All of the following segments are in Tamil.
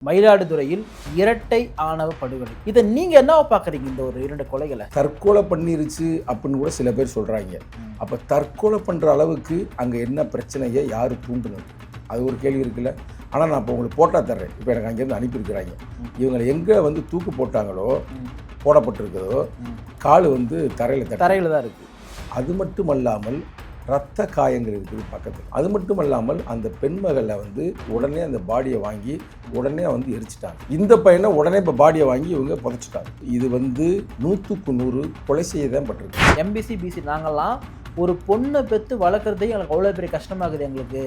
மயிலாடுதுறையில் இரட்டை ஆணவ படுகொலை. இதை நீங்க என்னவா பாக்குறீங்க? இந்த ஒரு 2 கொலைகளை தற்கொலை பண்ணிருச்சு அப்படின்னு கூட சில பேர் சொல்றாங்க. அப்ப தற்கொலை பண்ற அளவுக்கு அங்க என்ன பிரச்சனையை யாரு தூண்டுனது, அது ஒரு கேள்வி இருக்குல்ல. ஆனா நான் இப்போ உங்களுக்கு போட்டா தர்றேன். இப்போ எனக்கு அங்கேருந்து அனுப்பியிருக்கிறாங்க. இவங்களை எங்க தூக்கு போட்டாங்களோ, போடப்பட்டிருக்கிறதோ, கால் தரையில தான் இருக்கு. அது மட்டுமல்லாமல் ரத்த காயங்கள் இருக்குது பக்கத்தில். அது மட்டும் இல்லாமல் அந்த பெண்மகளை உடனே அந்த பாடியை வாங்கி உடனே எரிச்சிட்டாங்க. இந்த பையனை உடனே இப்போ பாடியை வாங்கி இவங்க புதைச்சிட்டாங்க. இது 100க்கு 100 கொலை செய்ய தான் பட்டிருக்கு. எம்பிசி பிசி நாங்கள்லாம் ஒரு பொண்ணை பெற்று வளர்க்குறதே எனக்கு அவ்வளோ பெரிய கஷ்டமாகுது. எங்களுக்கு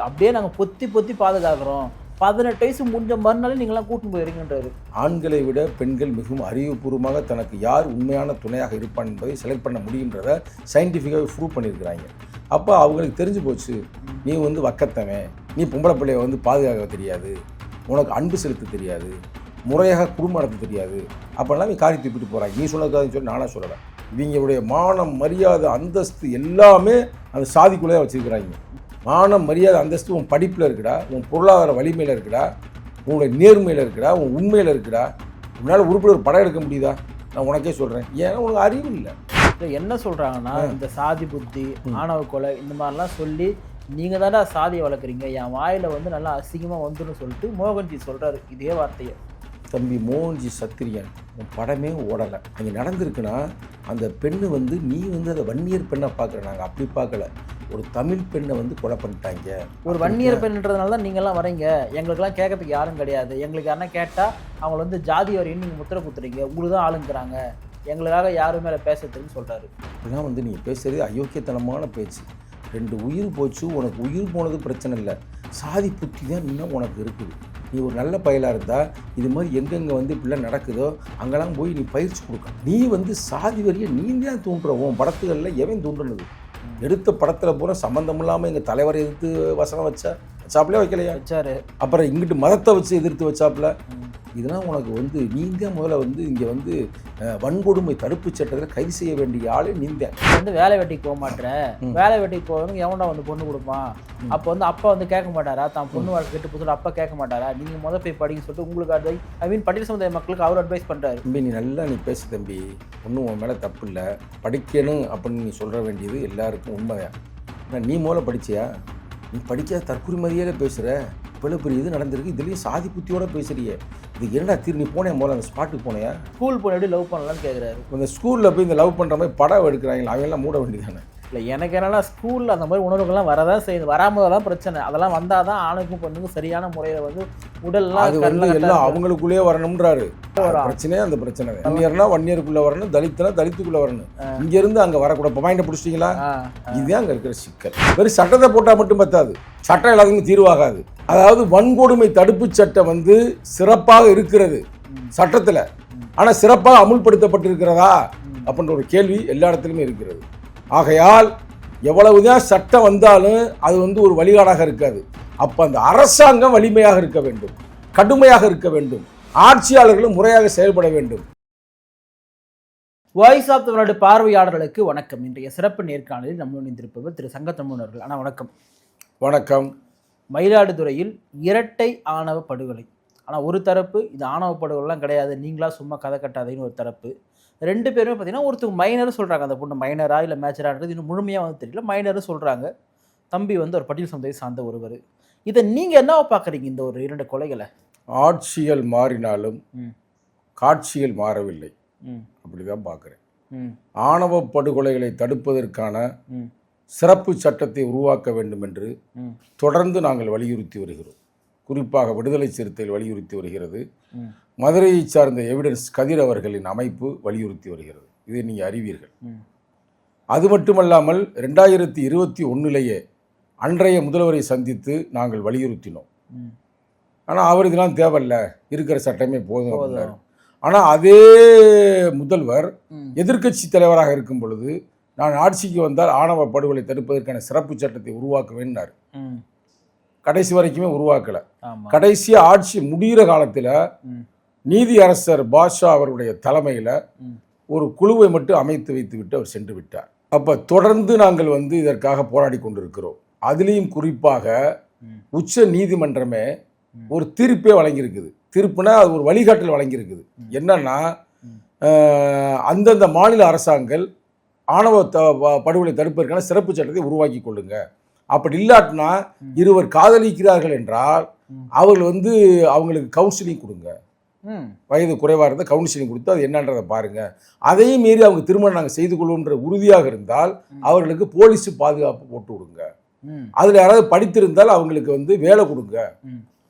அப்படியே நாங்கள் பொத்தி பாதுகாக்கிறோம். 18 வயசு முடிஞ்ச மறுநாளே நீங்களாம் கூட்டின்னு போயிருங்கன்றாரு. ஆண்களை விட பெண்கள் மிகவும் அறிவுபூர்வமாக தனக்கு யார் உண்மையான துணையாக இருப்பான் என்பதை செலக்ட் பண்ண முடியுன்றதை சயின்டிஃபிக்காக ப்ரூவ் பண்ணியிருக்கிறாங்க. அப்போ அவங்களுக்கு தெரிஞ்சு போச்சு, நீ வக்கத்தவன், நீ பொம்பளை பிள்ளைய பாதுகாக்க தெரியாது, உனக்கு அன்பு செலுத்த தெரியாது, முறையாக குடும்பம் நடத்த தெரியாது, அப்போல்லாம் நீ காரி தூக்கிட்டு போகிறாங்க. நீ சொன்னதுக்காக சொல்லி நானாக சொல்லலை. இவங்களுடைய மானம் மரியாதை அந்தஸ்து எல்லாமே அந்த சாதிக்குள்ளே வச்சுருக்கிறாங்க. மானம் மரியாதை அந்தஸ்து உன் படிப்பில் இருக்குடா, உன் பொருளாதார வலிமையில் இருக்குடா, உன்னுடைய நேர்மையில் இருக்குடா, உன் உண்மையில் இருக்குடா. உன்னால் உருப்படி ஒரு படம் எடுக்க முடியுதா? நான் உனக்கே சொல்கிறேன். ஏன்னா உனக்கு அறிவு இல்லை. என்ன சொல்கிறாங்கன்னா, இந்த சாதி புத்தி, ஆணவ கொலை இந்த மாதிரிலாம் சொல்லி நீங்கள் தானே சாதியை வளர்க்குறீங்க, என் வாயில் நல்லா அசிங்கமாக வந்துன்னு சொல்லிட்டு மோகன்ஜி சொல்கிறாரு இதே வார்த்தையை. தம்பி மோகன்ஜி சத்திரியன், உன் படமே ஓடலை. அங்கே நடந்திருக்குன்னா அந்த பெண்ணு நீ அதை வன்னியர் பெண்ணை பார்க்குற, நாங்கள் அப்படி பார்க்கல, ஒரு தமிழ் பெண்ணை கொலை பண்ணிட்டாங்க. ஒரு வன்னியர் பெண்ன்றதுனால தான் நீங்கள்லாம் வரீங்க, எங்களுக்கெல்லாம் கேட்கறதுக்கு யாரும் கிடையாது, எங்களுக்கு யாருன்னா கேட்டால் அவங்க ஜாதி வரையும் நீங்கள் முத்திர குத்துறீங்க, உங்களுக்கு தான் ஆளுங்கிறாங்க, எங்களுக்காக யாரும் மேலே பேசுறதுன்னு சொல்கிறாரு. இதெல்லாம் நீங்கள் பேசுகிறது அயோக்கியத்தனமான பேச்சு. 2 உயிர் போச்சு, உனக்கு உயிர் போனது பிரச்சனை இல்லை, சாதி புத்தி தான் இன்னும் உனக்கு இருக்குது. நீ ஒரு நல்ல பயலாக இருந்தால் இது மாதிரி எங்கெங்கே இப்படிலாம் நடக்குதோ அங்கெல்லாம் போய் நீ பயிற்சி கொடுக்க. நீ சாதி வரியை நீ தான் தூண்டுற. உன் படத்துகளில் எவன் தூண்டுனது? எடுத்த படத்தில் பூரா சம்மந்தம் இல்லாமல் எங்கள் தலைவரை எதிர்த்து வசனம் வச்சாப்புலே வைக்கலையா வச்சாரு. அப்புறம் இங்கிட்டு மதத்தை வச்சு எதிர்த்து வச்சாப்புல. இதெல்லாம் உனக்கு நீங்க முதல்ல இங்கே வன்கொடுமை தடுப்பு சட்டத்தில் கைது செய்ய வேண்டிய ஆளு நீங்க. வேலை வெட்டிக்கு போக மாட்டேன், வேலை வெட்டிக்கு போகிறவங்க எவனா பொண்ணு கொடுப்பான். அப்போ அப்பா கேட்க மாட்டாரா, தான் பொண்ணு வாழ்க்கை கெட்டு போது அப்பா கேட்க மாட்டாரா, நீங்கள் முதல் போய் படிக்க சொல்லிட்டு உங்களுக்கு அட்வைஸ் பட்டியல் சமுதாய மக்களுக்கு அவர் அட்வைஸ் பண்ணுறாரு. தம்பி நீ நல்லா நீ பேசு தம்பி, ஒன்றும் உன் மேலே தப்பு இல்லை. படிக்கணும் அப்படின்னு நீ சொல்கிற வேண்டியது எல்லாருக்கும் உண்மைதான். ஆனால் நீ முதல்ல படிச்சியா? நீ படிக்காத தற்கொலை மாதிரியே பேசுகிற. இவ்வளோ பெரிய இது நடந்திருக்கு, இதுலேயும் சாதி புத்தியோடு பேசுறியே. இது என்னடா நீ போனேன் முதல்ல அந்த ஸ்பாட்டுக்கு போனையா? ஸ்கூல் போன எப்படி லவ் பண்ணலான்னு கேட்குறாரு. இந்த ஸ்கூலில் போய் இந்த லவ் பண்ணுற மாதிரி படம் எடுக்கிறாங்களா, அவங்கெல்லாம் மூட வேண்டியதானே? இல்லை, எனக்கு என்னன்னா ஸ்கூலில் அந்த மாதிரி உணர்வுகள்லாம் வரதான் செய்யுது. வராமதான் பிரச்சனை. அதெல்லாம் வந்தால் தான் ஆணுக்கும் பொண்ணுக்கும் சரியான முறையில் உடல்லாம் அது எல்லாம் அவங்களுக்குள்ளேயே வரணும்ன்றாரு. பிரச்சனையே அந்த பிரச்சனை. வன்னியருக்குள்ளே வரணும், தலித்துக்குள்ளே வரணும். இங்கேருந்து அங்கே வரக்கூடாது. பாயிண்டை பிடிச்சிட்டிங்களா? இதுதான் அங்கே இருக்கிற சிக்கல். வெறும் சட்டத்தை போட்டால் மட்டும் பத்தாது, சட்டம் எல்லாத்துக்கும் தீர்வாகாது. அதாவது வன்கொடுமை தடுப்பு சட்டம் சிறப்பாக இருக்கிறது சட்டத்தில், ஆனால் சிறப்பாக அமுல்படுத்தப்பட்டிருக்கிறதா அப்படின்ற ஒரு கேள்வி எல்லா இடத்துலையுமே இருக்கிறது. ஆகையால் எவ்வளவுதான் சட்டம் வந்தாலும் அது ஒரு வழிகாடாக இருக்காது. அப்போ அந்த அரசாங்கம் வலிமையாக இருக்க வேண்டும், கடுமையாக இருக்க வேண்டும், ஆட்சியாளர்களும் முறையாக செயல்பட வேண்டும். வாய்ஸ் ஆஃப் தமிழ்நாடு பார்வையாளர்களுக்கு வணக்கம். இன்றைய சிறப்பு நேர்காணலில் நம்ம இணைந்திருப்பவர் திரு சங்கத்தமிழ் அவர்கள். ஆனால் வணக்கம். வணக்கம். மயிலாடுதுறையில் இரட்டை ஆணவ படுகொலை. ஆனால் ஒரு தரப்பு இது ஆணவ படுகொலைலாம் கிடையாது, நீங்களா சும்மா கதை கட்டாதேன்னு ஒரு தரப்பு. 2 பேருமே பார்த்தீங்கன்னா ஒருத்தர் மைனரும் சொல்கிறாங்க, அந்த பொண்ணு மைனரா இல்லை மேஜரான்றது இன்னும் முழுமையாக தெரியல, மைனரும் சொல்கிறாங்க. தம்பி ஒரு பட்டியல் சமுதாயத்தை சார்ந்த ஒருவர். இதை நீங்கள் என்னவா பார்க்குறீங்க இந்த ஒரு 2 கொலைகளை? ஆட்சிகள் மாறினாலும் காட்சிகள் மாறவில்லை, அப்படிதான் பார்க்குறேன். ஆணவ படுகொலைகளை தடுப்பதற்கான சிறப்பு சட்டத்தை உருவாக்க வேண்டும் என்று தொடர்ந்து நாங்கள் வலியுறுத்தி வருகிறோம். குறிப்பாக விடுதலை சிறுத்தைகள் வலியுறுத்தி வருகிறது. மதுரையை சார்ந்த எவிடன்ஸ் கதிர் அவர்களின் அமைப்பு வலியுறுத்தி வருகிறது. இதை நீங்கள் அறிவீர்கள். அது மட்டுமல்லாமல் 2021 அன்றைய முதல்வரை சந்தித்து நாங்கள் வலியுறுத்தினோம். ஆனால் அவர் இதெல்லாம் தேவையில்லை, இருக்கிற சட்டமே போதும். ஆனால் அதே முதல்வர் எதிர்க்கட்சி தலைவராக இருக்கும் பொழுது, நான் ஆட்சிக்கு வந்தால் ஆணவ படுகொலை தடுப்பதற்கான சிறப்பு சட்டத்தை உருவாக்க வேண்டார். கடைசி வரைக்குமே உருவாக்கலை. கடைசியாக ஆட்சி முடிகிற காலத்தில் நீதி அரசர் பாஷா அவருடைய தலைமையில் ஒரு குழுவை மட்டும் அமைத்து வைத்து விட்டு அவர் சென்று விட்டார். அப்போ தொடர்ந்து நாங்கள் இதற்காக போராடி கொண்டிருக்கிறோம். அதுலேயும் குறிப்பாக உச்ச நீதிமன்றமே ஒரு தீர்ப்பே வழங்கியிருக்குது. தீர்ப்புனா அது ஒரு வழிகாட்டல் வழங்கியிருக்குது. என்னன்னா அந்தந்த மாநில அரசாங்கங்கள் ஆணவ படுகொலை தடுப்பதற்கான சிறப்பு சட்டத்தை உருவாக்கி கொள்ளுங்க. அப்படி இல்லாட்டினா இருவர் காதலிக்கிறார்கள் என்றால் அவர்கள் வந்து அவங்களுக்கு கவுன்சிலிங் கொடுங்க. வயது குறைவாக இருந்தால் கவுன்சிலிங் கொடுத்து அது என்னன்றதை பாருங்க. அதையும் மீறி அவங்க திருமணம் நாங்கள் செய்து கொள்வோம்ன்ற உறுதியாக இருந்தால் அவர்களுக்கு போலீஸ் பாதுகாப்பு போட்டு விடுங்க. அதில் யாராவது படித்திருந்தால் அவங்களுக்கு வந்து வேலை கொடுங்க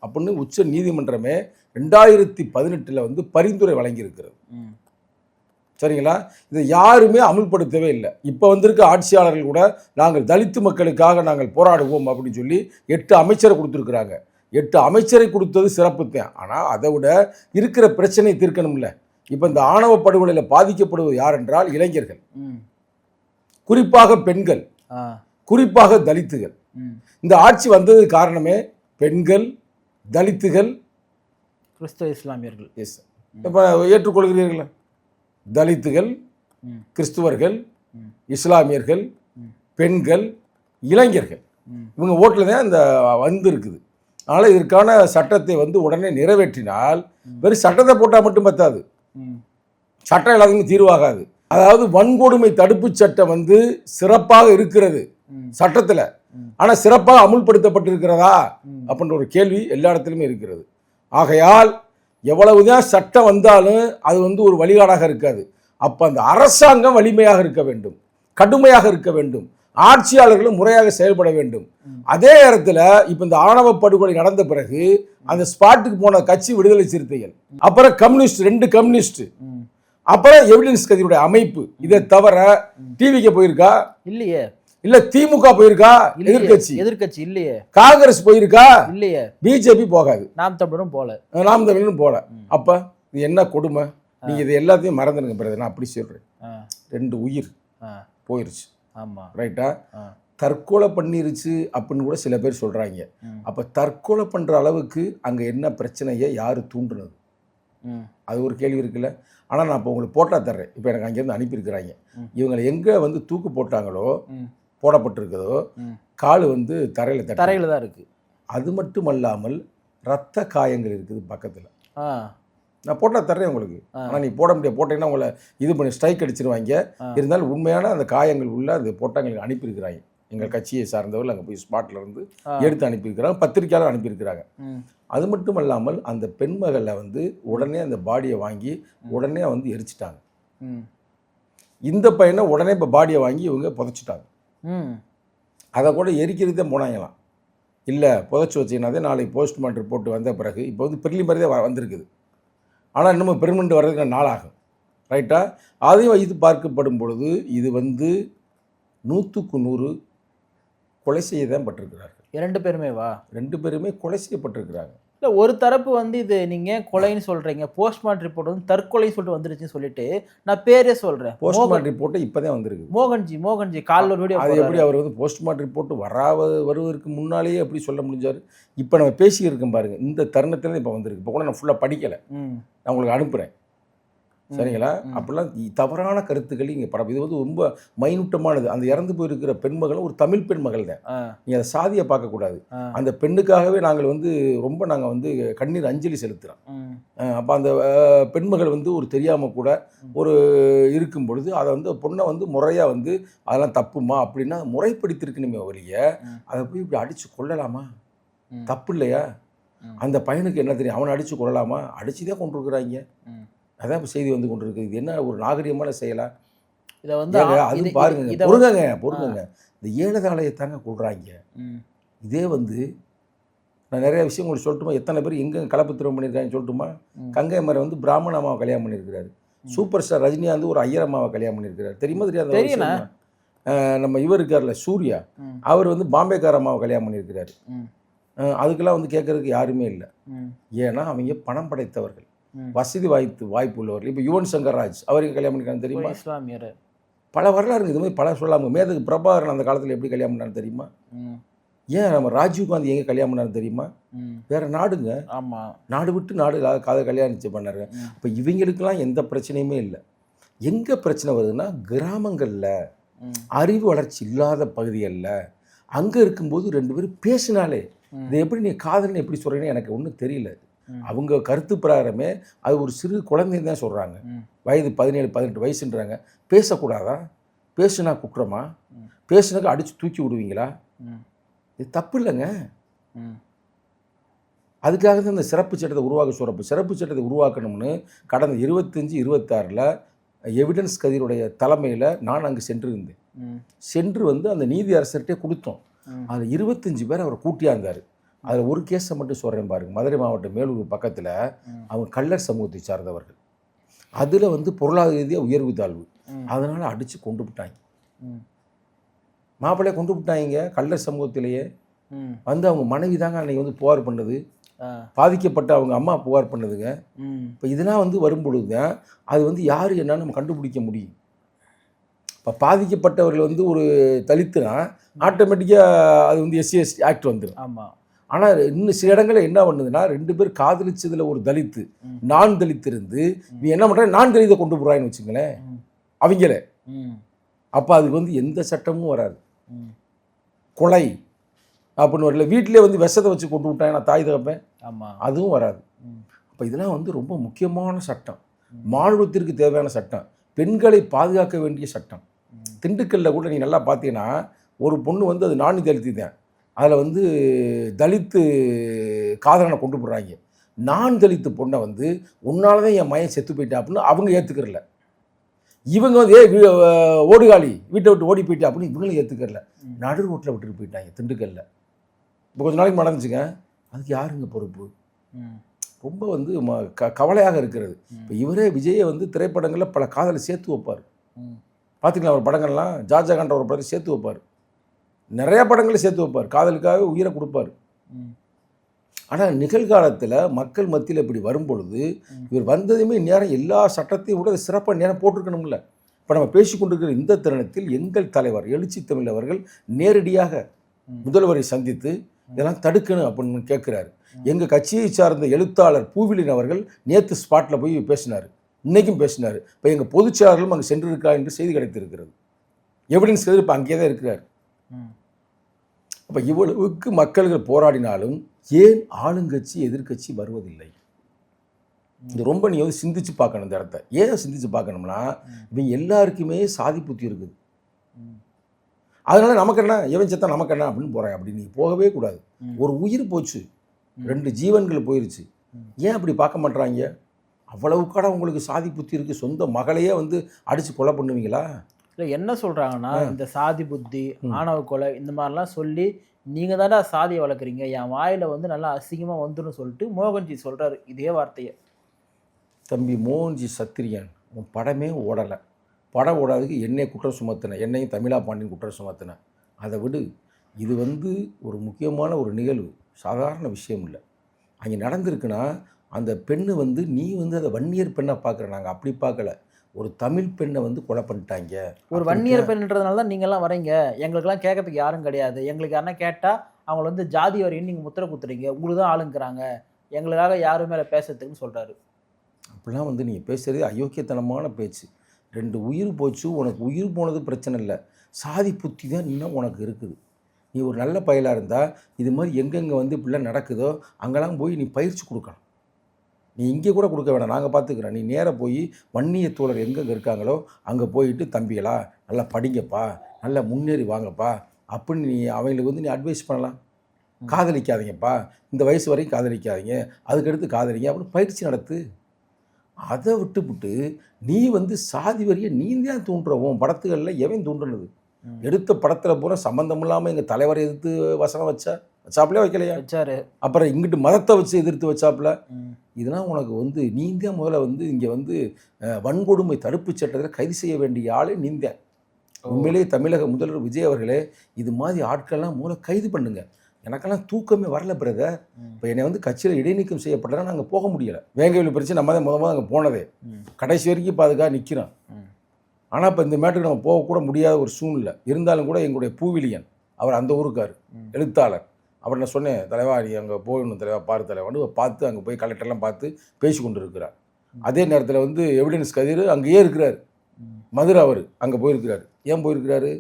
அப்படின்னு உச்ச நீதிமன்றமே 2018 வந்து பரிந்துரை வழங்கியிருக்கிறது. சரிங்களா? இதை யாருமே அமுல்படுத்தவே இல்லை. இப்போ வந்திருக்க ஆட்சியாளர்கள் கூட நாங்கள் தலித்து மக்களுக்காக நாங்கள் போராடுவோம் அப்படின்னு சொல்லி 8 அமைச்சரை கொடுத்துருக்குறாங்க. 8 அமைச்சரை கொடுத்தது சிறப்பு தான். ஆனால் அதை விட இருக்கிற பிரச்சனையை தீர்க்கணும்ல. இப்போ இந்த ஆணவ படுகொலையில் பாதிக்கப்படுவது யார் என்றால் இளைஞர்கள், குறிப்பாக பெண்கள், குறிப்பாக தலித்துகள். இந்த ஆட்சி வந்தது காரணமே பெண்கள், தலித்துகள், கிறிஸ்தவ இஸ்லாமியர்கள். எஸ், இப்போ ஏற்றுக்கொள்கிறீர்களா? தலித்துகள், கிறிஸ்துவர்கள், இஸ்லாமியர்கள், பெண்கள், இளைஞர்கள், இவங்க ஓட்டில் தான் இந்த வந்து இருக்குது. அதனால் இதற்கான சட்டத்தை வந்து உடனே நிறைவேற்றினால் வெறும் சட்டத்தை போட்டால் மட்டும் பத்தாது, சட்டம் எல்லாத்துக்குமே தீர்வாகாது. அதாவது வன்கொடுமை தடுப்பு சட்டம் வந்து சிறப்பாக இருக்கிறது சட்டத்தில், ஆனால் சிறப்பாக அமுல்படுத்தப்பட்டிருக்கிறதா அப்படின்ற ஒரு கேள்வி எல்லா இடத்துலையுமே இருக்கிறது. ஆகையால் எவ்வளவுதான் சட்டம் வந்தாலும் அது வந்து ஒரு வழிகாடாக இருக்காது. அப்போ அந்த அரசாங்கம் வலிமையாக இருக்க வேண்டும், கடுமையாக இருக்க வேண்டும், ஆட்சியாளர்களும் முறையாக செயல்பட வேண்டும். அதே நேரத்தில் இப்போ இந்த ஆணவ படுகொலை நடந்த பிறகு அந்த ஸ்பாட்டுக்கு போன கட்சி விடுதலை சிறுத்தைகள், அப்புறம் கம்யூனிஸ்ட், 2 கம்யூனிஸ்ட், அப்புறம் எவிடன்ஸ் கட்சியுடைய அமைப்பு. இதை தவிர டிவிக்கு போயிருக்கா? இல்லையே. இல்ல திமுக போயிருக்கா? எதிர்கட்சி இல்லையே. காங்கிரஸ் போயிருக்கா? இல்லையே. பிஜேபி போகாது. நாம் தமிழரும் போல. அப்ப இது என்ன கொடுமை? நீங்க இது எல்லாத்தையும் மறந்துடுங்க பிரதர். நான் அப்படி சொல்றேன். 2 உயிர் போயிருச்சு. ஆமா, ரைட்டா? தற்கொலை பண்ணிருச்சு அப்படின்னு கூட சில பேர் சொல்றாங்க. அப்ப தற்கொலை பண்ற அளவுக்கு அங்க என்ன பிரச்சனையை யாரு தூண்டுனது? அது ஒரு கேள்வி இருக்குல்ல. ஆனால் நான் இப்போ உங்களுக்கு போட்டா தர்றேன். இப்போ எனக்கு அங்கேருந்து அனுப்பியிருக்கிறாங்க. இவங்களை எங்கே வந்து தூக்கு போட்டாங்களோ, போடப்பட்டிருக்குதோ, கால் வந்து தரையில் தான் இருக்குது. அது மட்டும் அல்லாமல் ரத்த காயங்கள் இருக்குது பக்கத்தில். நான் போட்டா தர்றேன் உங்களுக்கு. ஆனால் நீ போட முடியாது, போட்டீங்கன்னா உங்களை இது பண்ணி ஸ்ட்ரைக் அடிச்சிருவாங்க. இருந்தாலும் உண்மையான அந்த காயங்கள் உள்ள அந்த போட்டாங்களுக்கு அனுப்பியிருக்கிறாங்க. எங்கள் கட்சியை சார்ந்தவர்கள் அங்கே போய் ஸ்பாட்டில் இருந்து எடுத்து அனுப்பியிருக்கிறாங்க, பத்திரிக்கையாளர் அனுப்பியிருக்கிறாங்க. அது மட்டும் இல்லாமல் அந்த பெண்மகளை வந்து உடனே அந்த பாடியை வாங்கி உடனே வந்து எரிச்சிட்டாங்க. இந்த பையனை உடனே இப்போ பாடியை வாங்கி இவங்க புதைச்சிட்டாங்க. அதை கூட எரிக்கிறது தான் போனாங்களாம். இல்லை புதைச்சி வச்சிங்கன்னாதே நாளைக்கு போஸ்ட்மார்ட்டம் ரிப்போர்ட் வந்த பிறகு இப்போ வந்து பிரிலிமினரி தான் வந்திருக்குது. ஆனால் இன்னமும் பெர்மனெண்ட் வர்றதுக்கு நாள் ஆகும். ரைட்டா? அதையும் வைத்து பார்க்கப்படும் பொழுது இது வந்து 100க்கு 100 கொலை செய்ய தான் பட்டிருக்கிறார்கள். 2 பேருமேவா? 2 பேருமே கொலை செய்யப்பட்டிருக்கிறாங்க. இல்லை, ஒரு தரப்பு வந்து இது நீங்கள் கொலைன்னு சொல்கிறீங்க, போஸ்ட்மார்ட்டம் ரிப்போர்ட் வந்து தற்கொலைன்னு சொல்லிட்டு வந்துருச்சுன்னு சொல்லிட்டு நான் பேரே சொல்கிறேன். போஸ்ட்மார்ட்டம் ரிப்போர்ட்டு இப்போ தான் வந்திருக்கு. மோகன்ஜி காலில் ஒரு வீடியோ. அது எப்படி அவர் வந்து போஸ்ட்மார்ட்டம் ரிப்போர்ட்டு வருவதற்கு முன்னாலேயே எப்படி சொல்ல முடிஞ்சார்? இப்போ நம்ம பேசியிருக்கோம் பாருங்கள், இந்த தருணத்தில் இப்போ வந்திருக்கு. இப்போ கூட நான் ஃபுல்லாக படிக்கலை, நான் உங்களுக்கு அனுப்புகிறேன். சரிங்களா? அப்படிலாம் தவறான கருத்துக்கள் இங்கே படம். இது வந்து ரொம்ப மைனூட்டமானது. அந்த இறந்து போயிருக்கிற பெண்மகளும் ஒரு தமிழ் பெண்மகள் தான். நீங்கள் அதை சாதியை பார்க்கக்கூடாது. அந்த பெண்ணுக்காகவே நாங்கள் வந்து ரொம்ப நாங்கள் வந்து கண்ணீர் அஞ்சலி செலுத்துகிறோம். அப்போ அந்த பெண்மகள் வந்து ஒரு தெரியாமல் கூட ஒரு இருக்கும் பொழுது அதை வந்து பொண்ணை வந்து முறையாக வந்து அதெல்லாம் தப்புமா அப்படின்னா முறைப்படுத்திருக்கணுமே ஒழிய அதை போய் இப்படி அடித்து கொள்ளலாமா? தப்பு இல்லையா? அந்த பையனுக்கு என்ன தெரியும்? அவனை அடித்து கொள்ளலாமா? அடித்து தான் கொண்டு இருக்கிறாங்க. அதான் இப்போ செய்தி வந்து கொண்டு இருக்குது. இது என்ன ஒரு நாகரிகமான செயலா? இதை வந்து அது பாருங்க, பொறுங்க. இந்த ஏழுதாலயத்தாங்க கொள்றாங்க. இதே வந்து நான் நிறைய விஷயங்கள் சொல்லட்டுமா? எத்தனை பேர் எங்கே கலப்பு திருமணம் பண்ணியிருக்காங்க சொல்லட்டுமா? கங்கை மரம் வந்து பிராமண அம்மாவை கல்யாணம் பண்ணியிருக்கிறாரு. சூப்பர் ஸ்டார் ரஜினிகாந்த் ஒரு ஐயர் அம்மாவை கல்யாணம் பண்ணியிருக்கிறாரு. தெரியுமா தெரியாது? நம்ம இவர் இருக்கார்ல சூர்யா, அவர் வந்து பாம்பேக்கார அம்மாவை கல்யாணம் பண்ணியிருக்கிறாரு. அதுக்கெல்லாம் வந்து கேட்கறதுக்கு யாருமே இல்லை. ஏன்னா அவங்க பணம் படைத்தவர்கள், வசதி வாய்ப்பு உள்ளவர்கள். இப்போ யுவன் சங்கர் ராஜ் அவருக்கு கல்யாணம் பண்ணிருக்காங்க தெரியுமா? இஸ்லாமியர். பல வரலாறு இது மாதிரி பல சொல்லாமல். மேதகு பிரபாகரன் அந்த காலத்தில் எப்படி கல்யாணம் பண்ணான்னு தெரியுமா? ஏன் நம்ம ராஜீவ் காந்தி எங்கே கல்யாணம் பண்ணான்னு தெரியுமா? வேற நாடுங்க. ஆமாம், நாடு விட்டு நாடு கல்யாணம் பண்ணாரு. இப்போ இவங்களுக்கெல்லாம் எந்த பிரச்சனையுமே இல்லை. எங்கே பிரச்சனை வருதுன்னா கிராமங்களில், அறிவு வளர்ச்சி இல்லாத பகுதிகளில் அங்கே இருக்கும்போது 2 பேரும் பேசினாலே இதை எப்படி நீ காதல்னு எப்படி சொல்கிறீங்கன்னு எனக்கு ஒன்றும் தெரியல. அவங்க கருத்து பிரகாரமே அது ஒரு சிறு குழந்தைன்னு தான் சொல்கிறாங்க. வயது 17-18 வயசுன்றாங்க. பேசக்கூடாதா? பேசுனா குற்றமா? பேசுனாக்க அடித்து தூக்கி விடுவீங்களா? இது தப்பு இல்லைங்க. அதுக்காக தான் இந்த சிறப்பு சட்டத்தை சிறப்பு சட்டத்தை உருவாக்கணும்னு கடந்த 25-26 எவிடன்ஸ் கதிருடைய தலைமையில் நான் அங்கே சென்றிருந்தேன். சென்று வந்து அந்த நீதி அரசர்கிட்டே கொடுத்தோம். அதில் 25 பேர் அவரை கூட்டியாந்தார். அதில் ஒரு கேஸை மட்டும் சொல்கிறேன் பாருங்க. மதுரை மாவட்டம் மேலூர் பக்கத்தில் அவங்க கள்ளர் சமூகத்தை சார்ந்தவர்கள். அதில் வந்து பொருளாதார ரீதியாக உயர்வு தாழ்வு, அதனால் அடித்து கொண்டு விட்டாங்க. மாப்பிள்ளையை கொண்டு விட்டாங்க. கள்ளர் சமூகத்திலேயே வந்து அவங்க மனைவி தாங்க அன்றைக்கி வந்து புகார் பண்ணது. பாதிக்கப்பட்ட அவங்க அம்மா புகார் பண்ணதுங்க. இப்போ இதெல்லாம் வந்து வரும்பொழுது தான் அது வந்து யார் என்னன்னு நம்ம கண்டுபிடிக்க முடியும். இப்போ பாதிக்கப்பட்டவர்கள் வந்து ஒரு தலித்துனா ஆட்டோமேட்டிக்காக அது வந்து SC/ST ஆக்ட் வந்துடும். ஆமாம். ஆனால் இன்னும் சில இடங்களில் என்ன பண்ணுதுன்னா 2 பேர் காதலிச்சதில் ஒரு தலித்து நான் தலித்து இருந்து நீ என்ன பண்ணுற நான் தலித்தை கொண்டு போகிறான்னு வச்சுங்களேன் அவங்களே. அப்போ அதுக்கு வந்து எந்த சட்டமும் வராது. கொலை அப்படின்னு வரல. வீட்டிலே வந்து விஷத்தை வச்சு கொண்டு விட்டாங்க நான் தாய் தகப்பேன், அதுவும் வராது. அப்போ இதெல்லாம் வந்து ரொம்ப முக்கியமான சட்டம், மானுடத்திற்கு தேவையான சட்டம், பெண்களை பாதுகாக்க வேண்டிய சட்டம். திண்டுக்கல்ல கூட நீ நல்லா பார்த்தீங்கன்னா ஒரு பொண்ணு வந்து அது நானி தலித்து தான். அதில் வந்து தலித்து காதலனை கொண்டு போடுறாங்க. நான் தலித்து பொண்ணை வந்து உன்னால தான் என் மயன் செத்து போயிட்டேன் அப்படின்னு அவங்க ஏற்றுக்கிறல. இவங்க வந்து ஓடுகாலி வீட்டை விட்டு ஓடி போயிட்டேன் அப்படின்னு இவங்களும் ஏற்றுக்கிறல. நடு ரோட்டில் விட்டுட்டு போயிட்டாங்க திண்டுக்கல்ல. இப்போ கொஞ்ச நாளைக்கு நடந்துச்சுங்க. அதுக்கு யாருங்க பொறுப்பு? ரொம்ப வந்து கவலையாக இருக்கிறது. இப்போ இவரே விஜயை வந்து திரைப்படங்களில் பல காதலை சேர்த்து வைப்பார். பார்த்துக்கலாம் ஒரு படங்கள்லாம் ஜாஜகான்ற ஒரு படத்தை சேர்த்து வைப்பார். நிறையா படங்களை சேர்த்து வைப்பார். காதலுக்காக உயிரை கொடுப்பார். ஆனால் நிகழ்காலத்தில் மக்கள் மத்தியில் இப்படி வரும்பொழுது இவர் வந்ததுமே நேரம் எல்லா சட்டத்தையும் கூட சிறப்பாக நேரம் போட்டிருக்கணும்ல. இப்போ நம்ம பேசிக்கொண்டிருக்கிற இந்த தருணத்தில் எங்கள் தலைவர் எழுச்சி தமிழ் அவர்கள் நேரடியாக முதல்வரை சந்தித்து இதெல்லாம் தடுக்கணும் அப்படின்னு கேட்குறாரு. எங்கள் கட்சியை சார்ந்த எழுத்தாளர் பூவிலின் அவர்கள் நேற்று ஸ்பாட்டில் போய் பேசினார், இன்றைக்கும் பேசினார். இப்போ எங்கள் பொதுச்செயலாளர்களும் அங்கே சென்றிருக்கிறார் என்று செய்தி கிடைத்திருக்கிறது. எவிடன்ஸ் இப்போ அங்கேயே தான் இருக்கிறார். அப்போ இவ்வளவுக்கு மக்கள்கள் போராடினாலும் ஏன் ஆளுங்கட்சி எதிர்கட்சி வருவதில்லை? இது ரொம்ப நீ வந்து சிந்திச்சு பார்க்கணும். இந்த இடத்த ஏன் சிந்திச்சு பார்க்கணும்னா இவங்க எல்லாருக்குமே சாதி புத்தி இருக்குது. அதனால நமக்கு என்ன, எவன் செத்தா நமக்கு என்ன அப்படின்னு போகிறேன். அப்படி நீ போகவே கூடாது. ஒரு உயிர் போச்சு, 2 ஜீவன்கள் போயிருச்சு, ஏன் அப்படி பார்க்க மாட்டுறாங்க? அவ்வளவுக்காட உங்களுக்கு சாதி புத்தி இருக்குது. சொந்த மகளையே வந்து அடித்து கொலை பண்ணுவீங்களா? இல்லை என்ன சொல்கிறாங்கன்னா இந்த சாதி புத்தி ஆணவ கொலை இந்த மாதிரிலாம் சொல்லி நீங்கள் தானே சாதியை வளர்க்குறீங்க, என் வாயில் வந்து நல்லா அசிங்கமாக வந்துடும் சொல்லிட்டு மோகன்ஜி சொல்கிறாரு இதே வார்த்தையை. தம்பி மோகன்ஜி சத்திரியன், உன் படமே ஓடலை. படம் ஓடாதுக்கு என்னை குற்றம் சுமத்தின, என்னையும் தமிழா பாண்டியன் குற்றம் சுமத்தின. அதை விடு. இது வந்து ஒரு முக்கியமான ஒரு நிகழ்வு, சாதாரண விஷயம் இல்லை. அங்கே நடந்திருக்குன்னா அந்த பெண்ணு வந்து நீ வந்து அதை வன்னியர் பெண்ணை பார்க்குற, நாங்கள் அப்படி பார்க்கல. ஒரு தமிழ் பெண்ணை வந்து கொலை பண்ணிட்டாங்க. ஒரு வன்னியர் பெண்ன்றதுனால தான் நீங்கள்லாம் வரீங்க, எங்களுக்கெல்லாம் கேட்கறதுக்கு யாரும் கிடையாது, எங்களுக்கு யாருன்னா கேட்டால் அவங்கள வந்து ஜாதி வரையும் நீங்கள் முத்திரை குத்துறீங்க, உங்களுக்கு தான் ஆளுங்கிறாங்க, எங்களுக்காக யாரும் மேலே பேசுறதுக்குன்னு சொல்கிறாரு. அப்படிலாம் வந்து நீங்கள் பேசுகிறது அயோக்கியத்தனமான பேச்சு. 2 உயிர் போச்சு, உனக்கு உயிர் போனது பிரச்சனை இல்லை, சாதி புத்தி தான் இன்னும் உனக்கு இருக்குது. நீ ஒரு நல்ல பயலாக இருந்தால் இது மாதிரி எங்கெங்கே வந்து இப்படிலாம் நடக்குதோ அங்கெல்லாம் போய் நீ பயிற்சி கொடுக்கணும். நீ இங்கே கூட கொடுக்க வேணாம், நாங்கள் பார்த்துக்கிறோம். நீ நேராக போய் வன்னிய தோழர் எங்கெங்கே இருக்காங்களோ அங்கே போயிட்டு தம்பிகளா நல்லா படிங்கப்பா, நல்லா முன்னேறி வாங்கப்பா அப்படின்னு நீ அவங்களுக்கு வந்து நீ அட்வைஸ் பண்ணலாம். காதலிக்காதீங்கப்பா, இந்த வயசு வரைக்கும் காதலிக்காதீங்க, அதுக்கடுத்து காதலிங்க அப்படின்னு பயிற்சி நடத்து. அதை விட்டுவிட்டு நீ வந்து சாதி வரியை நீ தான் தூண்டுறவும். படத்துகளில் எவன் தூண்டுனது? எடுத்த படத்தில் பூரா சம்மந்தம் இல்லாமல் எங்கள் தலைவரை எதிர்த்து வசனம் வச்சாப்புல வைக்கலையா? வச்சாரு. அப்புறம் இங்கிட்டு மதத்தை வச்சு எதிர்த்து வச்சாப்புல. இதெல்லாம் உனக்கு வந்து நீந்தான் முதல்ல வந்து இங்கே வந்து வன்கொடுமை தடுப்பு சட்டத்தில் கைது செய்ய வேண்டிய ஆளே நீந்தேன். உண்மையிலேயே தமிழக முதல்வர் விஜய் அவர்களே இது மாதிரி ஆட்கள்லாம் மூலம் கைது பண்ணுங்க. எனக்கெல்லாம் தூக்கமே வரல பிரதர். இப்போ என்னை வந்து கட்சியில் இடைநீக்கம் செய்யப்பட்டனா நாங்கள் போக முடியலை. வேங்கவேலு பிரச்சனை நம்ம தான் முதல் அங்கே போனதே, கடைசி வரைக்கும் இப்போ அதுக்காக நிற்கிறோம். ஆனால் இப்போ இந்த மேட்டுக்கு நம்ம போகக்கூட முடியாத ஒரு சூழ்நிலை இருந்தாலும் கூட எங்களுடைய பூவிலியன் அவர் அந்த ஊருக்கார் எழுத்தாளர், அவர் நான் சொன்னேன் தலைவா நீ அங்கே போகணும் தலைவா, பாரு தலைவான்னு பார்த்து அங்கே போய் கலெக்டர்லாம் பார்த்து பேசி கொண்டு இருக்கிறார். அதே நேரத்தில் வந்து எவிடன்ஸ் கதிர் அங்கேயே இருக்கிறார். மதுரை அவர் அங்கே போயிருக்கிறார். ஏன் போயிருக்கிறாரு?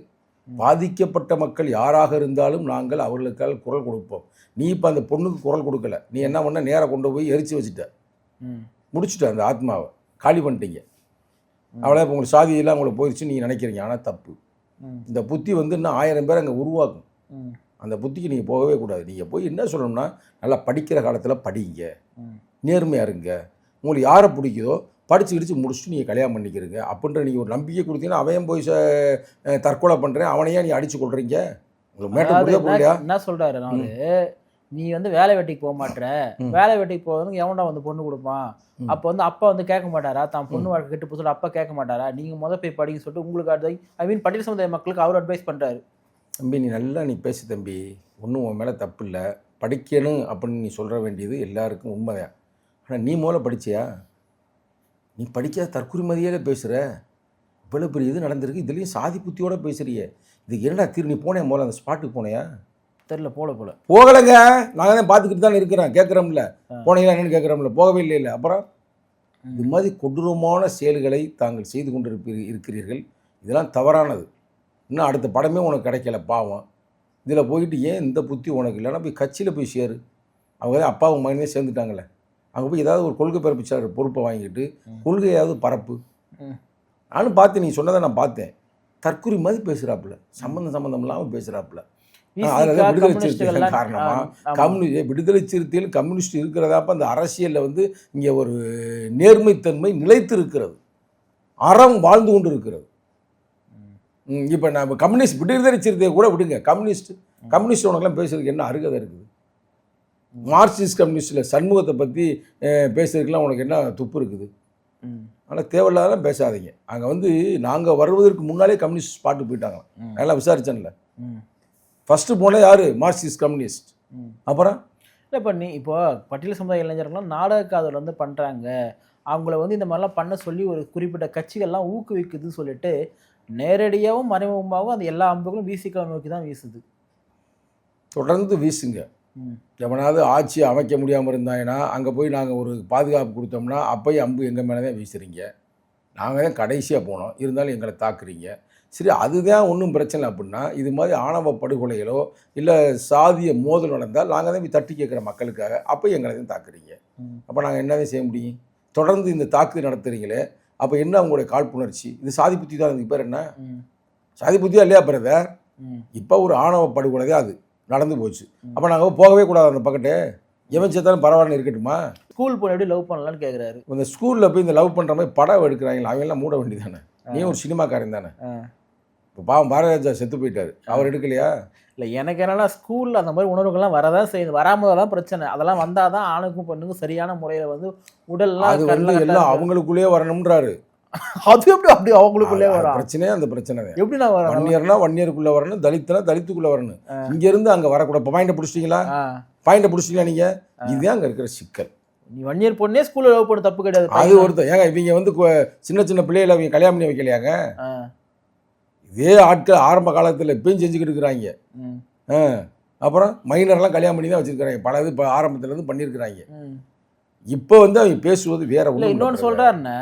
பாதிக்கப்பட்ட மக்கள் யாராக இருந்தாலும் நாங்கள் அவர்களுக்காக குரல் கொடுப்போம். நீ இப்போ அந்த பொண்ணுக்கு குரல் கொடுக்கல, நீ என்ன பண்ண, நேராக கொண்டு போய் எரிச்சு வச்சுட்ட, முடிச்சுட்ட, அந்த ஆத்மாவை காலி பண்ணிட்டீங்க. அவ்வளோ இப்போ உங்களுக்கு சாதியெல்லாம் உங்களுக்கு போயிடுச்சு நீங்கள் நினைக்கிறீங்க. ஆனால் தப்பு. இந்த புத்தி வந்து இன்னும் 1000 பேர் அங்கே உருவாக்கும். அந்த புத்திக்கு நீங்கள் போகவே கூடாது. நீங்கள் போய் என்ன சொல்லணும்னா, நல்லா படிக்கிற காலத்தில் படிங்க, நேர்மையாக இருங்க, உங்களுக்கு யாரை பிடிக்குதோ படித்து கிடிச்சு முடிச்சுட்டு நீங்கள் கல்யாணம் பண்ணிக்கிறீங்க அப்படின்ற நீங்கள் ஒரு நம்பிக்கை கொடுத்தீங்கன்னா, அவன் போய் தற்கொலை பண்ணுறேன் அவனையே நீ அடித்து கொள்றீங்க. உங்களுக்கு மேட்டர் புரியா புரியலையா? என்ன சொல்கிறாரு, நான் நீ வந்து வேலை வெட்டிக்கு போக மாட்டேற, வேலை வெட்டிக்கு போகிறதுக்கு எவன்டா வந்து பொண்ணு கொடுப்பான், அப்போ வந்து அப்பா வந்து கேட்க மாட்டாரா, தான் பொண்ணு வாழ்க்கை கெட்டு போய் அப்பா கேட்க மாட்டாரா, நீங்கள் முதல் போய் படிக்க சொல்லிட்டு உங்களுக்கு பட்டியல் சமுதாய மக்களுக்கு அவர் அட்வைஸ் பண்ணுறாரு. தம்பி நீ நல்லா பேசு தம்பி, ஒன்றும் உன் மேலே தப்பு இல்லை, படிக்கணும் அப்படின்னு நீ சொல்கிற வேண்டியது எல்லாருக்கும் உண்மைதான். ஆனால் நீ முதல்ல படிச்சியா? நீ படிக்காத தற்குறிமதியாக பேசுகிற. இவ்வளோ பெரிய இது நடந்திருக்கு, இதுலேயும் சாதி புத்தியோடு பேசுறியே, இதுக்கு என்னடா தீர்வு? நீ போனேன் முதல்ல அந்த ஸ்பாட்டுக்கு போனையா? தெரில, போகலைங்க, நாங்கள் தான் பார்த்துக்கிட்டு தானே இருக்கிறேன், கேட்குறோம்ல, போனீங்களா என்னென்னு கேட்குறோம்ல, போகவே இல்லை. அப்புறம் இது மாதிரி கொடூரமான செயல்களை தாங்கள் செய்து கொண்டு இருக்கிறீர்கள். இதெல்லாம் தவறானது. இன்னும் அடுத்த படமே உனக்கு கிடைக்கல, பாவம். இதில் போயிட்டு ஏன் இந்த புத்தி உனக்கு இல்லைன்னா போய் கட்சியில் போய் சேரு. அவங்க தான் அப்பாவும் மகனே சேர்ந்துட்டாங்களே, அங்கே போய் ஏதாவது ஒரு கொள்கை பரப்பிச்சார் பொறுப்பை வாங்கிட்டு கொள்கையாவது பரப்பு. நானும் பார்த்தேன், நீ சொன்னதை நான் பார்த்தேன். தற்குறி மாதிரி பேசுகிறாப்புல, சம்மந்தம் இல்லாமல் பேசுகிறாப்புல. அதில் விடுதலை சிறுத்தைகள் காரணமாக விடுதலை சிறுத்தைகள் கம்யூனிஸ்ட் இருக்கிறதாப்ப அந்த அரசியலில் வந்து இங்கே ஒரு நேர்மைத்தன்மை நிலைத்து இருக்கிறது, அறம் வாழ்ந்து கொண்டு இருக்கிறது. இப்போ நம்ம கம்யூனிஸ்ட் விடுதலை சிறுத்தையை கூட விடுங்க, கம்யூனிஸ்ட் உனக்கெல்லாம் பேசுறதுக்கு என்ன அருகதை இருக்குது? மார்க்சிஸ்ட் கம்யூனிஸ்டில் சண்முகத்தை பற்றி பேசுறதுக்கெல்லாம் உனக்கு என்ன துப்பு இருக்குது? ஆனால் தேவையில்லாதான் பேசாதீங்க. அங்கே வந்து நாங்கள் வருவதற்கு முன்னாலே கம்யூனிஸ்ட் ஸ்பாட்டு போயிட்டாங்க, அதெல்லாம் விசாரிச்சேன்ல. ஃபஸ்ட்டு போனே யார்? Marxist communist. அப்புறம் இல்லை இப்போ இப்போ பட்டியல் சமுதாய இளைஞர்கள்லாம் நாடக காதல் வந்து பண்ணுறாங்க, அவங்கள வந்து இந்த மாதிரிலாம் பண்ண சொல்லி ஒரு குறிப்பிட்ட கட்சிகள்லாம் ஊக்குவிக்குதுன்னு சொல்லிட்டு நேரடியாகவும் மறைமுகமாகவும் அந்த எல்லா அம்புகளும் விசிகா நோக்கி தான் வீசுது. தொடர்ந்து வீசுங்க. எவனாவது ஆட்சி அமைக்க முடியாமல் இருந்தாங்கன்னா அங்கே போய் நாங்கள் ஒரு பாதுகாப்பு கொடுத்தோம்னா அப்போயும் அம்பு எங்கள் மேலே தான் வீசுறீங்க. நாங்கள் தான் கடைசியாக போனோம், இருந்தாலும் எங்களை தாக்குறீங்க. சரி, அதுதான் ஒன்றும் பிரச்சனை. அப்படின்னா இது மாதிரி ஆணவ படுகொலைகளோ இல்லை சாதிய மோதல் நடந்தால் நாங்கள் தான் தட்டி கேட்குற மக்களுக்காக, அப்போ எங்களை தான் தாக்குறீங்க. அப்போ நாங்கள் என்னதான் செய்ய முடியும்? தொடர்ந்து இந்த தாக்குதல் நடத்துறீங்களே, அப்போ என்ன அவங்களுடைய காழ்ப்புணர்ச்சி? இது சாதி புத்தி தான். இதுக்கு பேர் என்ன? சாதி புத்தியா இல்லையா பிரதர்? இப்போ ஒரு ஆணவ படுகொலை தான் அது நடந்து போச்சு. அப்போ நாங்கள் போகவே கூடாது அந்த பக்கத்து. எவன் சேர்த்தாலும் பரவாயில்ல இருக்கட்டுமா? ஸ்கூல் போய் எப்படி லவ் பண்ணலான்னு கேட்குறாரு. இந்த ஸ்கூலில் போய் இந்த லவ் பண்ணுற மாதிரி படம் எடுக்கிறாங்களா, அவங்கெல்லாம் மூட வேண்டியதானே? நீ ஒரு சினிமாக்காரன் தானே. இப்போ பாவம் பாரதிராஜா செத்து போயிட்டார், அவர் எடுக்கலையா? இல்லை, எனக்கு என்னன்னா ஸ்கூலில் அந்த மாதிரி உணர்வுகள்லாம் வரதான் செய்யுது, வராமல் தான் பிரச்சனை. அதெல்லாம் வந்தால் தான் ஆணுக்கும் பெண்ணுக்கும் சரியான முறையில் வந்து உடல்லாம் அது வந்து எல்லாம் அவங்களுக்குள்ளேயே வரணும்ன்றாரு. அது எப்படி அப்படி அவங்களுக்குள்ளே வரும் பிரச்சனையே? அந்த பிரச்சனை எப்படி நான் வரேன்? 1 இயர்னா 1 இயருக்குள்ளே வரணும், தலித்துனா தலித்துக்குள்ளே வரணும். இங்கேருந்து அங்கே வரக்கூடாது. இப்போ பாயிண்டை பிடிச்சிட்டிங்களா? நீங்கள்? இதுதான் அங்கே இருக்கிற சிக்கல். நீ 1 இயர் பொண்ணே ஸ்கூலில் லவ் பண்ண தப்பு கிடையாது. அது ஒருத்தர் ஏங்க இவங்க வந்து சின்ன பிள்ளைகளை அவங்க கல்யாணம் பண்ணி வைக்கலையாங்க? இதே ஆட்கள் ஆரம்ப காலத்தில் இப்பயும் செஞ்சுக்கிட்டு இருக்கிறாங்க. அப்புறம் மைனர்லாம் கல்யாணம் பண்ணி தான் வச்சுருக்கிறாங்க. பல இது இப்போ ஆரம்பத்துலேருந்து பண்ணியிருக்கிறாங்க. இப்போ வந்து அவங்க பேசுவது வேற ஒன்று. இன்னொன்று சொல்கிறாருன்னா,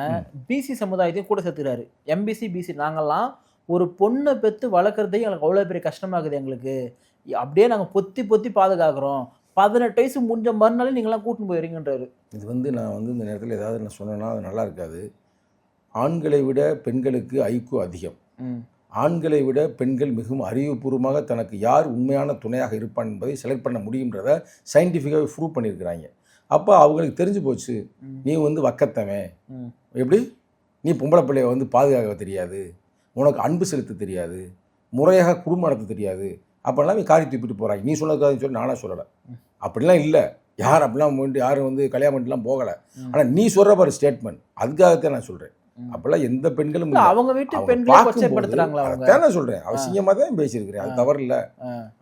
பிசி சமுதாயத்தையும் கூட சேர்த்துக்கிறாரு. எம்பிசி பிசி நாங்கள்லாம் ஒரு பொண்ணை பெற்று வளர்க்குறதே எங்களுக்கு அவ்வளோ பெரிய கஷ்டமாகுது. எங்களுக்கு அப்படியே நாங்கள் பொத்தி பாதுகாக்கிறோம். 18 வயசு முடிஞ்ச மறுநாளே நீங்களாம் கூட்டின்னு போயிருங்கன்றாரு. இது வந்து நான் வந்து இந்த நேரத்தில் ஏதாவது நான் சொன்னேன்னா அது நல்லா இருக்காது. ஆண்களை விட பெண்களுக்கு ஐக்கியூ அதிகம். ஆண்களை விட பெண்கள் மிகவும் அறிவுபூர்வமாக தனக்கு யார் உண்மையான துணையாக இருப்பான் என்பதை செலக்ட் பண்ண முடியுன்றத சயின்டிஃபிக்காகவே ப்ரூவ் பண்ணியிருக்கிறாங்க. அப்போ அவங்களுக்கு தெரிஞ்சு போச்சு, நீ வந்து வக்கத்தவன், எப்படி நீ பொம்பளை பிள்ளைய வந்து பாதுகாக்க தெரியாது, உனக்கு அன்பு செலுத்த தெரியாது, முறையாக குடும்பம் நடத்த தெரியாது, அப்போல்லாம் நீ காரி தூப்பிட்டு போகிறாங்க. நீ சொன்னதுக்காக சொல்லி நானாக சொல்லலை, அப்படிலாம் இல்லை. யார் அப்படிலாம் வந்து யாரும் வந்து கல்யாணம் பண்ணிட்டுலாம் போகலை. ஆனால் நீ சொல்கிற பாரு ஸ்டேட்மெண்ட், அதுக்காகத்தான் நான் சொல்கிறேன். அப்போல்லாம் எந்த பெண்களும் அவங்க வீட்டு பெண்கள் நான் சொல்கிறேன், அவசியமாக தான் பேசியிருக்கிறேன், அது தவறு இல்லை.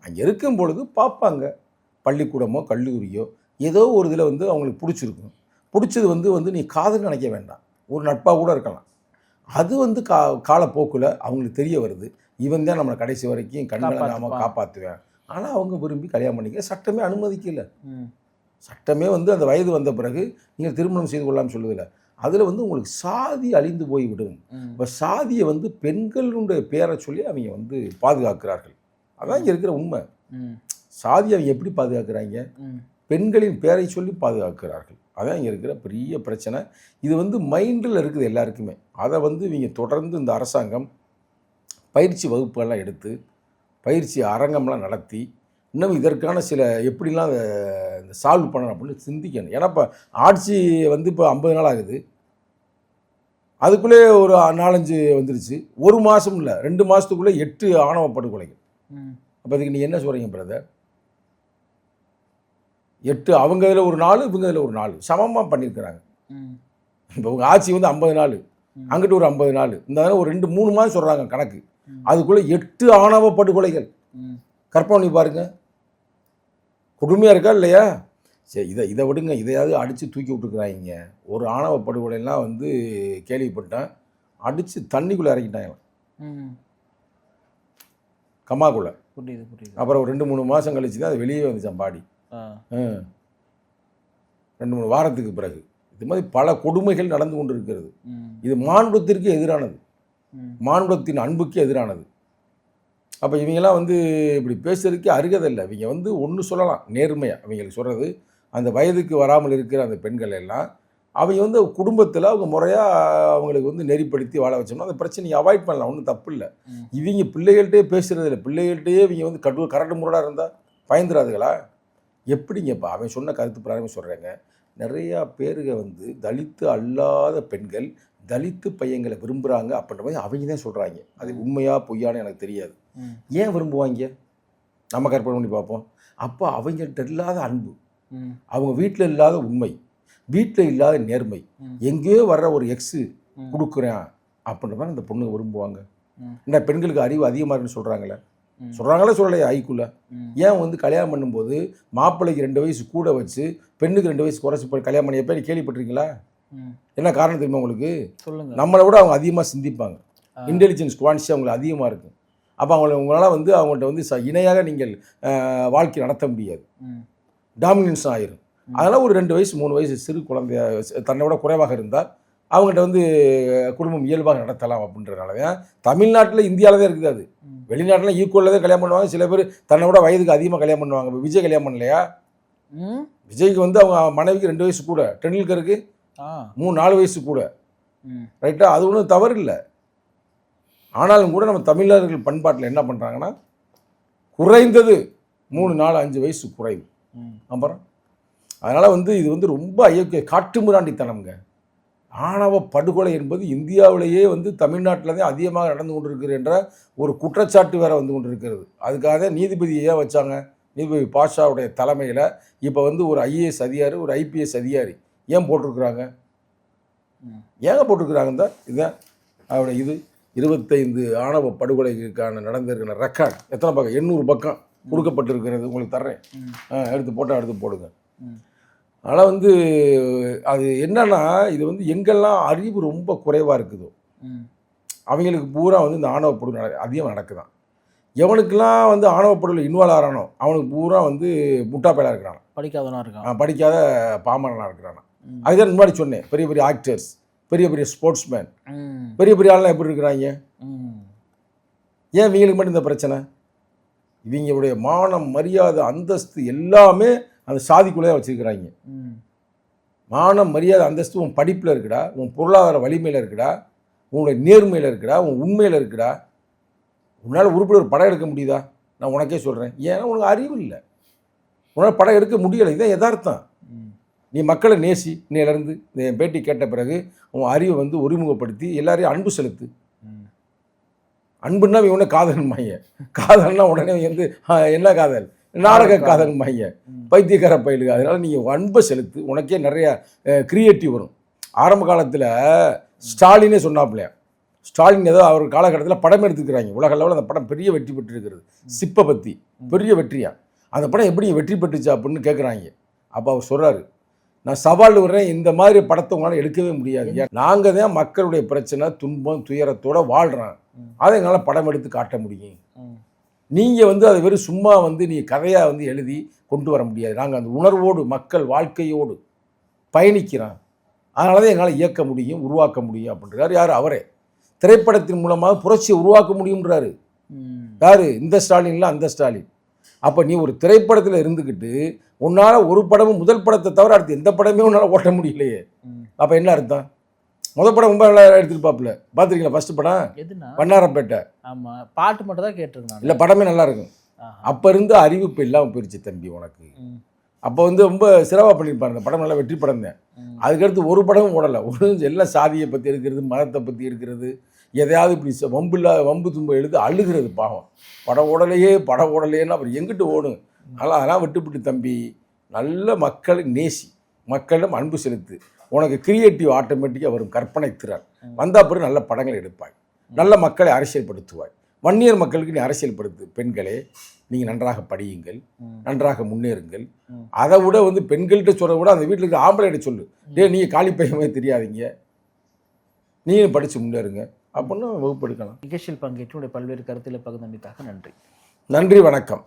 அங்கே இருக்கும் பொழுது பார்ப்பாங்க, பள்ளிக்கூடமோ கல்லூரியோ ஏதோ ஒரு இதில் வந்து அவங்களுக்கு பிடிச்சிருக்கும். பிடிச்சது வந்து நீ காதல் நினைக்க வேண்டாம், ஒரு நட்பாக கூட இருக்கலாம். அது வந்து காலப்போக்கில் அவங்களுக்கு தெரிய வருது, இவன் தான் நம்மளை கடைசி வரைக்கும் கண்கலங்காமல் காப்பாற்றுவேன். ஆனால் அவங்க விரும்பி கல்யாணம் பண்ணிக்க சட்டமே அனுமதிக்கலை. சட்டமே வந்து அந்த வயது வந்த பிறகு நீங்கள் திருமணம் செய்து கொள்ளாமல் சொல்லுதில்லை. அதில் வந்து உங்களுக்கு சாதி அழிந்து போய்விடும். இப்போ சாதியை வந்து பெண்களுடைய பேரை சொல்லி அவங்க வந்து பாதுகாக்கிறார்கள். அதான் இங்கே இருக்கிற உண்மை. சாதியை அவங்க எப்படி பாதுகாக்கிறாங்க? பெண்களின் பேரை சொல்லி பாதுகாக்கிறார்கள். அதான் இங்கே இருக்கிற பெரிய பிரச்சனை. இது வந்து மைண்டில் இருக்குது எல்லாருக்குமே. அதை வந்து இவங்க தொடர்ந்து இந்த அரசாங்கம் பயிற்சி வகுப்புகள்லாம் எடுத்து பயிற்சி அரங்கம்லாம் நடத்தி இன்னும் இதற்கான சில எப்படிலாம் இந்த சால்வ் பண்ணணும் அப்படின்னு சிந்திக்கணும். ஏன்னா இப்போ ஆட்சி வந்து இப்போ 50 நாள் ஆகுது. அதுக்குள்ளே ஒரு 4-5 வந்துருச்சு. 1 மாதம் இல்லை 2 மாதத்துக்குள்ளே 8 ஆணவ படுகொலைகள். அப்போ அதுக்கு நீ என்ன சொல்கிறீங்க பிரதர்? 8 அவங்க இதில் ஒரு 4 இவங்க இதில் ஒரு 4 சமமாக பண்ணியிருக்கிறாங்க. இப்போ உங்கள் ஆட்சி வந்து 50 நாள், அங்கிட்டு ஒரு 50 நாள், இந்த ஒரு 2-3 மாதம் சொல்கிறாங்க கணக்கு. அதுக்குள்ளே 8 ஆணவ படுகொலைகள். கற்பனை பண்ணி பாருங்க, கொடுமையாக இருக்கா இல்லையா? சரி, இதை விடுங்க. இதையாவது அடித்து தூக்கி விட்டுருக்குறாங்க. ஒரு ஆணவ படுகொலைலாம் வந்து கேள்விப்பட்டேன், அடித்து தண்ணிக்குள்ளே இறக்கிட்டாங்க கம்மாக்குள்ளே. அப்புறம் ஒரு 2-3 மாதம் கழிச்சு தான் அது வெளியே வந்துச்சான் பாடி. 2-3 வாரத்துக்கு பிறகு. இது மாதிரி பல கொடுமைகள் நடந்து கொண்டு இருக்கிறது. இது மானுடத்திற்கு எதிரானது, மானுடத்தின் அன்புக்கு எதிரானது. அப்போ இவங்கெல்லாம் வந்து இப்படி பேசுறதுக்கே அருகதை இல்லை. இவங்க வந்து ஒன்று சொல்லலாம் நேர்மையாக. அவங்களுக்கு சொல்கிறது, அந்த வயதுக்கு வராமல் இருக்கிற அந்த பெண்கள் எல்லாம் அவங்க வந்து குடும்பத்தில் அவங்க முறையாக அவங்களுக்கு வந்து நெறிப்படுத்தி வாழ வச்சோம்னா அந்த பிரச்சனையை அவாய்ட் பண்ணலாம். ஒன்றும் தப்பு இல்லை. இவங்க பிள்ளைகள்கிட்டே பேசுகிறது இல்லை. பிள்ளைகள்கிட்டயே இவங்க வந்து கரடு முரடாக இருந்தால் பயந்துராதுகளா? எப்படிங்கப்பா? அவன் சொன்ன கருத்து பிரகாரம் சொல்கிறேங்க. நிறையா பேருக வந்து தலித்து அல்லாத பெண்கள் தலித்து பையங்களை விரும்புகிறாங்க அப்படின்ற மாதிரி அவங்க தான் சொல்கிறாங்க. அது உண்மையாக பொய்யான்னு எனக்கு தெரியாது. ஏன் விரும்புவாங்க? நம்ம கற்பனை பண்ணி பார்ப்போம். அப்போ அவங்கள்ட்ட இல்லாத அன்பு, அவங்க வீட்டில் இல்லாத உண்மை, வீட்டில் இல்லாத நேர்மை, எங்கேயோ வர்ற ஒரு எக்ஸு கொடுக்குறேன் அப்படின்ற மாதிரி அந்த பொண்ணுங்க விரும்புவாங்க. இந்த பெண்களுக்கு அறிவு அதிகமாக இருக்குன்னு சொல்கிறாங்களே, சொல்கிறாங்களே சொல்லலையா? ஐக்குள்ள ஏன் வந்து கல்யாணம் பண்ணும்போது மாப்பிள்ளைக்கு 2 வயசு கூட வச்சு பெண்ணுக்கு 2 வயசு குறைச்சி போய் கல்யாணம் பண்ணி எப்போ கேள்விப்பட்டிருக்கீங்களா? என்ன காரணம் தெரியுமா உங்களுக்கு? சொல்லுங்கள். நம்மளை விட அவங்க அதிகமாக சிந்திப்பாங்க. இன்டெலிஜென்ஸ் குவான்டிட்டி அவங்களுக்கு அதிகமாக இருக்கும். அப்போ உங்களால் வந்து அவங்கள்ட்ட வந்து இணையாக நீங்கள் வாழ்க்கை நடத்த முடியாது. டாமினன்ஸ் ஆயிரும். அதனால் ஒரு 2 வயசு 3 வயசு சிறு குழந்தைய தன்னை விட குறைவாக இருந்தால் அவங்கள்ட்ட வந்து குடும்பம் இயல்பாக நடத்தலாம். அப்படின்றதுனால தான் தமிழ்நாட்டில் இந்தியாவில் தான் இருக்குது. அது வெளிநாட்டில் ஈக்குவலில் தான் கல்யாணம் பண்ணுவாங்க. சில பேர் தன்னை விட வயதுக்கு அதிகமாக கல்யாணம் பண்ணுவாங்க. இப்போ விஜய் கல்யாணம் பண்ணலையா? விஜய்க்கு வந்து அவங்க மனைவிக்கு 2 வயசு கூட, டெண்டுல்கருக்கு 3-4 வயசு கூட. ரைட்டா? அது ஒன்றும் தவறு இல்லை. ஆனாலும் கூட நம்ம தமிழர்கள் பண்பாட்டில் என்ன பண்ணுறாங்கன்னா குறைந்தது 3-4-5 வயசு குறைவு. அப்புறம் அதனால் வந்து இது வந்து ரொம்ப காட்டுமிராண்டித்தனம்ங்க. ஆணவ படுகொலை என்பது இந்தியாவிலேயே வந்து தமிழ்நாட்டில் தான் அதிகமாக நடந்து கொண்டிருக்கிறது என்ற ஒரு குற்றச்சாட்டு வேறு வந்து கொண்டிருக்கிறது. அதுக்காக நீதிபதியை ஏன் வச்சாங்க? நீதிபதி பாஷாவுடைய தலைமையில் இப்போ வந்து ஒரு IAS அதிகாரி, ஒரு IPS அதிகாரி ஏன் போட்டிருக்கிறாங்க? ஏங்க போட்டிருக்கிறாங்க? தான் இதுதான் அவருடைய இது 25 ஆணவ படுகொலைக்கான நடந்திருக்கிற ரெக்கார்ட் எத்தனை பக்கம்? 800 பக்கம் கொடுக்கப்பட்டிருக்கிறது. உங்களுக்கு தர்றேன், எடுத்து போட்டால் எடுத்து போடுங்க. ஆனால் வந்து அது என்னன்னா, இது வந்து எங்கெல்லாம் அறிவு ரொம்ப குறைவாக இருக்குதோ அவங்களுக்கு பூரா வந்து இந்த ஆணவ படுகொலை அதிகம் நடக்குதான். எவனுக்கெல்லாம் வந்து ஆணவ படுகொலை இன்வால்வ் ஆகிறானோ அவனுக்கு பூரா வந்து முட்டாப்பையலாக இருக்கிறான், படிக்காதவனாக இருக்கான், படிக்காத பாமரனாக இருக்கிறானா. அதுதான் முன்னாடி சொன்னேன். பெரிய பெரிய ஆக்டர்ஸ், பெரிய பெரிய ஸ்போர்ட்ஸ்மேன், பெரிய பெரிய ஆள்லாம் எப்படி இருக்கிறாங்க? ஏன் இவங்களுக்கு மட்டும் இந்த பிரச்சனை? இவங்களுடைய மானம், மரியாதை, அந்தஸ்து எல்லாமே அந்த சாதிக்குள்ளே வச்சுருக்கிறாங்க. மானம், மரியாதை, அந்தஸ்து உன் படிப்பில் இருக்குடா, உன் பொருளாதார வலிமையில் இருக்குடா, உன்னுடைய நேர்மையில் இருக்குடா, உன் உண்மையில் இருக்குடா. உன்னால் உருப்படி ஒரு படம் எடுக்க முடியுதா? நான் உனக்கே சொல்கிறேன். ஏன்னா உனக்கு அறிவு இல்லை, உன்னால் படம் எடுக்க முடியலை. இதுதான் யதார்த்தம். நீ மக்களை நேசி. இன்னையிலேருந்து இந்த பேட்டி கேட்ட பிறகு உன் அறிவை வந்து ஒருமுகப்படுத்தி எல்லாரையும் அன்பு செலுத்து. அன்புன்னா இவனே காதல்மாங்க. காதல்னா உடனே வந்து என்ன காதல்? நாடக காதல்மாங்க, பைத்தியக்கார பயிலுக்கு. அதனால் நீங்கள் அன்பை செலுத்து. உனக்கே நிறைய கிரியேட்டிவ் வரும். ஆரம்ப காலத்தில் ஸ்டாலினே சொன்னாப்லையா, ஸ்டாலின் ஏதோ அவர் காலகட்டத்தில் படம் எடுத்துக்கிறாங்க. உலக அளவில் அந்த படம் பெரிய வெற்றி பெற்றிருக்கிறது. சிப்பை பற்றி பெரிய வெற்றியா. அந்த படம் எப்படி வெற்றி பெற்றுச்சு அப்படின்னு கேட்குறாங்க. அப்போ அவர் சொல்கிறாரு, நான் சவால் விடுறேன், இந்த மாதிரி படத்தை உங்களால் எடுக்கவே முடியாது. நாங்கள் தான் மக்களுடைய பிரச்சனை, துன்பம், துயரத்தோடு வாழ்கிறோம். அதை எங்களால் படம் எடுத்து காட்ட முடியும். நீங்கள் வந்து அதை வெறும் சும்மா வந்து நீ கதையாக வந்து எழுதி கொண்டு வர முடியாது. நாங்கள் அந்த உணர்வோடு மக்கள் வாழ்க்கையோடு பயணிக்கிறோம். அதனால தான் எங்களால் இயக்க முடியும், உருவாக்க முடியும் அப்படின்றாரு. யார்? அவரே. திரைப்படத்தின் மூலமாக புரட்சியை உருவாக்க முடியும்ன்றாரு. யார்? இந்த ஸ்டாலின்ல அந்த ஸ்டாலின். அப்போ நீ ஒரு திரைப்படத்தில் இருந்துக்கிட்டு உன்னால் ஒரு படமும் முதல் படத்தை தவிர அடுத்து எந்த படமே உன்னால் ஓட்ட முடியலையே. அப்போ என்ன அர்த்தம்? முதல் படம் ரொம்ப நல்லா எடுத்துருப்பாப்புல. பார்த்துருக்கீங்களா ஃபர்ஸ்ட் படம்? எதுனா வண்ணாரப்பேட்டை. ஆமாம், பாட்டு மட்டும் தான் கேட்டிருக்கேன். இல்லை, படமே நல்லா இருக்கும். அப்போ இருந்து அறிவிப்பு இல்லாமல் போயிடுச்சு தம்பி உனக்கு. அப்போ வந்து ரொம்ப சிறப்பாக பண்ணியிருப்பாங்க. அந்த படம் நல்லா வெற்றி படம் தான். அதுக்கடுத்து ஒரு படமும் ஓடலை. ஒரு எல்லாம் சாதியை பற்றி இருக்கிறது, மதத்தை பற்றி இருக்கிறது, எதையாவது இப்படி வம்பு தும்பு எழுது அழுகிறது பாவம். படம் ஓடலையேன்னு அப்புறம் எங்கிட்டு ஓடும்? அதெல்லாம் விட்டுப்பிட்டு தம்பி, நல்ல மக்களை நேசி, மக்களிடம் அன்பு செலுத்து. உனக்கு கிரியேட்டிவ் ஆட்டோமேட்டிக்காக வரும், கற்பனை திறன் வந்தால் பிறகு நல்ல படங்களை எடுப்பாய், நல்ல மக்களை அரசியல்படுத்துவாய். வன்னியர் மக்களுக்கு நீ அரசியல்படுத்து. பெண்களே, நீங்கள் நன்றாக படியுங்கள், நன்றாக முன்னேறுங்கள். அதை விட வந்து பெண்கள்கிட்ட சொல்கிறத விட அந்த வீட்டில் இருக்கிற ஆம்பளைகிட்ட சொல்லு, நீங்கள் காலி பையமே தெரியாதீங்க, நீங்களும் படித்து முன்னேறுங்க அப்படின்னு வகுப்பு எடுக்கலாம். நிகழ்ச்சியில் பங்கேற்று பல்வேறு கருத்தில் பகிர்ந்தமைக்காக நன்றி. நன்றி, வணக்கம்.